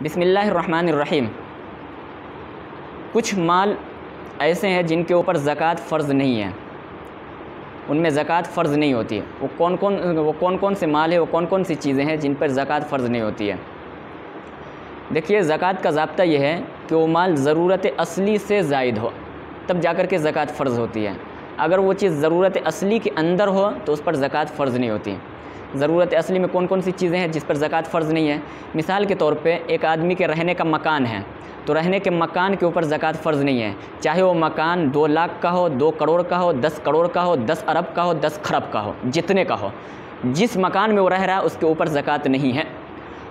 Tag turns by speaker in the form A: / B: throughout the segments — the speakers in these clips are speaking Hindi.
A: बिस्मिल्लाहिर्रहमानिर्रहीम। कुछ माल ऐसे हैं जिनके ऊपर ज़कात फ़र्ज़ नहीं है, उनमें ज़कात फ़र्ज़ नहीं होती है। वो कौन कौन से माल है, वो कौन कौन सी चीज़ें हैं जिन पर ज़कात फ़र्ज़ नहीं होती है। देखिए, ज़कात का ज़ाब्ता यह है कि वो माल ज़रूरत असली से ज़ायद हो, तब जाकर के ज़कात फ़र्ज़ होती है। अगर वो चीज़ ज़रूरत असली के अंदर हो तो उस पर ज़कात फ़र्ज़ नहीं होती। ज़रूरत असली में कौन कौन सी चीज़ें हैं जिस पर ज़कात फ़र्ज़ नहीं है। मिसाल के तौर पे एक आदमी के रहने का मकान है, तो रहने के मकान के ऊपर ज़कात फ़र्ज़ नहीं है, चाहे वो मकान 2 लाख का हो, 2 करोड़ का हो, 10 करोड़ का हो, 10 अरब का हो, 10 खरब का हो, जितने का हो, जिस मकान में वो रह रहा है उसके ऊपर ज़कात नहीं है।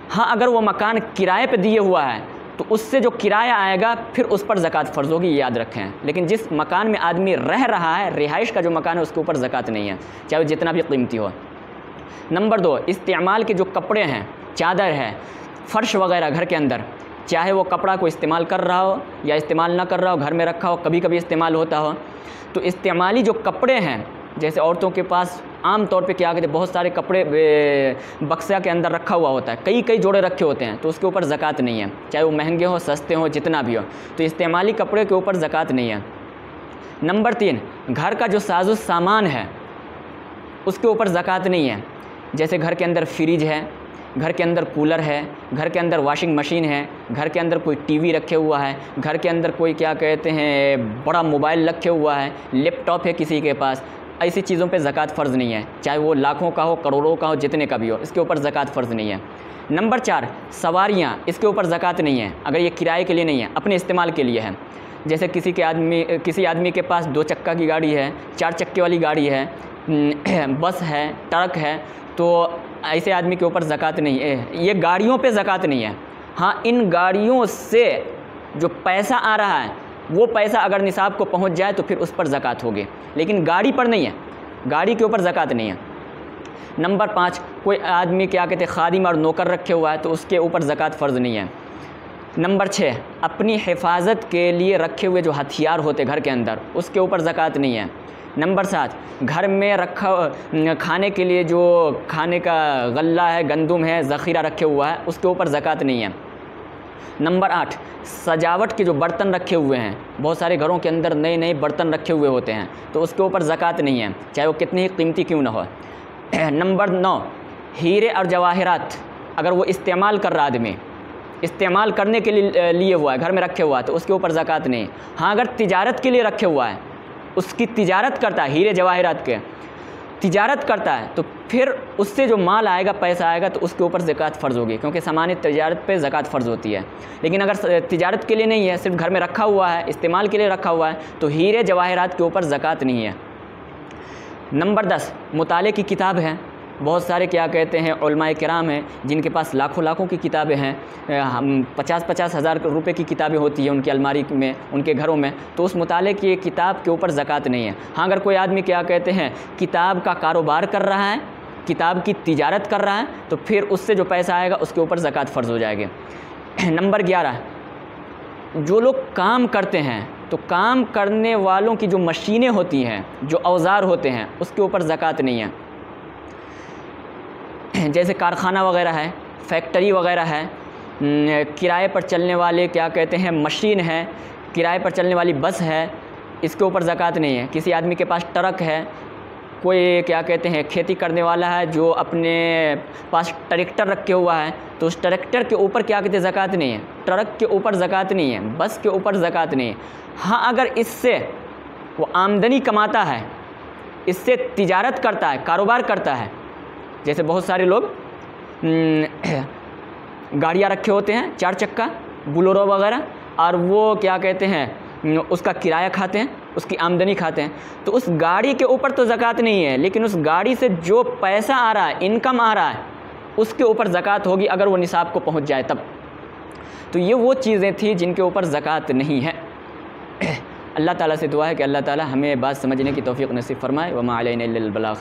A: हाँ, अगर वो मकान किराए पे दिए हुआ है तो उससे जो किराया आएगा फिर उस पर ज़कात फ़र्ज़ होगी, ये याद रखें। लेकिन जिस मकान में आदमी रह रहा है, रिहाइश का जो मकान है, उसके ऊपर ज़कात नहीं है, चाहे वो जितना भी कीमती हो। नंबर 2, इस्तेमाल के जो कपड़े हैं, चादर है, फ़र्श वगैरह घर के अंदर, चाहे वो कपड़ा को इस्तेमाल कर रहा हो या इस्तेमाल ना कर रहा हो, घर में रखा हो, कभी कभी इस्तेमाल होता हो, तो इस्तेमाली जो कपड़े हैं, जैसे औरतों के पास आम तौर पे क्या कहते हैं, बहुत सारे कपड़े बक्सा के अंदर रखा हुआ होता है, कई कई जोड़े रखे होते हैं, तो उसके ऊपर ज़कात नहीं है, चाहे वो महंगे हो, सस्ते हो, जितना भी हो, तो इस्तेमाली कपड़े के ऊपर ज़कात नहीं है। नंबर 3, घर का जो साजो सामान है उसके ऊपर ज़कात नहीं है। जैसे घर के अंदर फ्रिज है, घर के अंदर कूलर है, घर के अंदर वॉशिंग मशीन है, घर के अंदर कोई टीवी रखे हुआ है, घर के अंदर कोई क्या कहते हैं बड़ा मोबाइल रखे हुआ है, लैपटॉप है किसी के पास, ऐसी चीज़ों पे ज़कात फ़र्ज़ नहीं है, चाहे वो लाखों का हो, करोड़ों का हो, जितने का भी हो, इसके ऊपर ज़कात फ़र्ज़ नहीं है। नंबर 4, सवारियाँ, इसके ऊपर ज़कात नहीं है अगर ये किराए के लिए नहीं है, अपने इस्तेमाल के लिए है। जैसे किसी आदमी के पास 2 चक्का की गाड़ी है, 4 चक्के वाली गाड़ी है, बस है, ट्रक है, तो ऐसे आदमी के ऊपर ज़कात नहीं है। ये गाड़ियों पे ज़कात नहीं है। हाँ, इन गाड़ियों से जो पैसा आ रहा है वो पैसा अगर निसाब को पहुंच जाए तो फिर उस पर ज़कात होगी, लेकिन गाड़ी पर नहीं है, गाड़ी के ऊपर ज़कात नहीं है। नंबर 5, कोई आदमी क्या कहते हैं खादिम और नौकर रखे हुआ है तो उसके ऊपर ज़कात फ़र्ज़ नहीं है। नंबर 6, अपनी हिफाजत के लिए रखे हुए जो हथियार होते घर के अंदर, उसके ऊपर ज़कात नहीं है। नंबर 7, घर में रखा खाने के लिए जो खाने का गल्ला है, गंदुम है, ज़ख़ीरा रखे हुआ है, उसके ऊपर ज़कात नहीं है। नंबर 8, सजावट के जो बर्तन रखे हुए हैं, बहुत सारे घरों के अंदर नए नए बर्तन रखे हुए होते हैं, तो उसके ऊपर ज़कात नहीं है, चाहे वो कितनी ही कीमती क्यों ना हो। नंबर 9, हीरे और जवाहरात, अगर वो इस्तेमाल कर रहा आदमी, इस्तेमाल करने के लिए हुआ है, घर में रखे हुआ है, तो उसके ऊपर ज़कात नहीं है। हाँ, अगर तिजारत के लिए रखे हुआ है, उसकी तिजारत करता है, हीरे जवाहरात के तिजारत करता है, तो फिर उससे जो माल आएगा, पैसा आएगा, तो उसके ऊपर ज़कात फ़र्ज़ होगी, क्योंकि सामान्य तिजारत पे ज़कात फ़र्ज़ होती है। लेकिन अगर तिजारत के लिए नहीं है, सिर्फ घर में रखा हुआ है, इस्तेमाल के लिए रखा हुआ है, तो हीरे जवाहरात के ऊपर ज़कात नहीं है। नंबर 10, मुताले की किताब है, बहुत सारे क्या कहते हैं उलमाए किराम हैं जिनके पास लाखों लाखों की किताबें हैं, 50-50 हज़ार रुपये की किताबें होती हैं उनकी अलमारी में, उनके घरों में, तो उस मुताले की किताब के ऊपर ज़कात नहीं है। हाँ, अगर कोई आदमी क्या कहते हैं किताब का कारोबार कर रहा है, किताब की तिजारत कर रहा है, तो फिर उससे जो पैसा आएगा उसके ऊपर ज़कात फ़र्ज़ हो जाएगी। नंबर 11, जो लोग काम करते हैं, तो काम करने वालों की जो मशीनें होती हैं, जो औज़ार होते हैं, उसके ऊपर ज़कात नहीं है। जैसे कारखाना वगैरह है, फैक्ट्री वगैरह है, किराए पर चलने वाले क्या कहते हैं मशीन है, किराए पर चलने वाली बस है, इसके ऊपर ज़कात नहीं है। किसी आदमी के पास ट्रक है, कोई क्या कहते हैं खेती करने वाला है जो अपने पास ट्रैक्टर रखे हुआ है, तो उस ट्रैक्टर के ऊपर क्या कहते हैं ज़कात नहीं है, ट्रक के ऊपर ज़कात नहीं है, बस के ऊपर ज़कात नहीं है। हाँ, अगर इससे वो आमदनी कमाता है, इससे तिजारत करता है, कारोबार करता है, जैसे बहुत सारे लोग गाड़ियाँ रखे होते हैं, 4 चक्का, बुलोरो वगैरह, और वो क्या कहते हैं उसका किराया खाते हैं, उसकी आमदनी खाते हैं, तो उस गाड़ी के ऊपर तो ज़कात नहीं है, लेकिन उस गाड़ी से जो पैसा आ रहा है, इनकम आ रहा है, उसके ऊपर ज़कात होगी अगर वो निसाब को पहुंच जाए तब। तो ये वो चीज़ें थी जिनके ऊपर ज़कात नहीं है। अल्लाह ताला से दुआ है कि अल्लाह ताला हमें बात समझने की तौफ़ीक़ नसीब फ़रमाए। वमा अलैना इल्लल बलाग़।